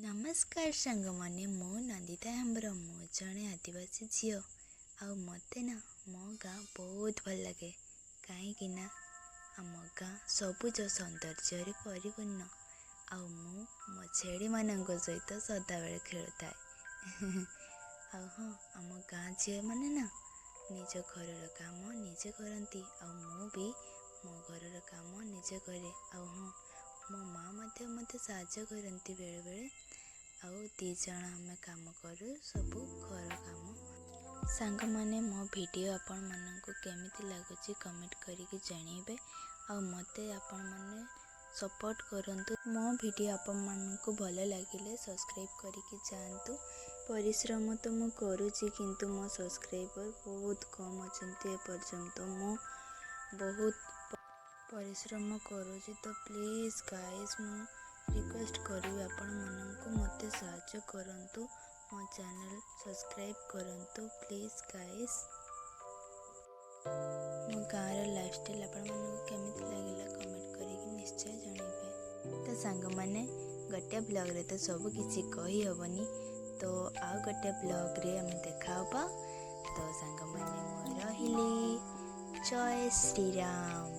नमस्कार सांग मैंने मो नंदिता हेम्ब्र मो जड़े आदिवासी झील आउ मत ना मो गाँ बहुत भल लगे कहीं आम गाँ सबुज सौंदर्य परिपूर्ण आउ मो छेड़ी मान सहित सदा बेले खेलु थाए हाँ आम गाँ झील मैंने ना निज घर काम निजे करती मु भी मो घर काम निजे करे हाँ मो माँ मत साहाଯ୍ୟ करती बेले बेले आउ दी जण आम काम करूँ सब घर काम सांग माने मो वीडियो आपण मानक केमिति लगुच कमेंट करके जानइबे आ मते आपण माने सपोर्ट करंतु मो वीडियो आपण मानक भल लगिले सब्सक्राइब करके जातु परिश्रम तो मु करूची किंतु मो सब्सक्राइबर बहुत कम अछंती एपर्यंत मो बहुत परिश्रम करूची तो प्लीज गाइस मु रिक्वेस्ट करी आपण मानक मते साहाଯ୍य करंतु मो चैनल सब्सक्राइब करंतु प्लीज गाइस मो गाँव लाइफस्टाइल आपण मानक केमिति लागिला कमेंट करके निश्चय जणाइबे। तो सांग माने गोटे ब्लॉग रे तो सब किछि कही हबनी तो आ गोटे ब्लॉग रे हम देखा होबा तो सांग माने मो रहिली जय श्री राम।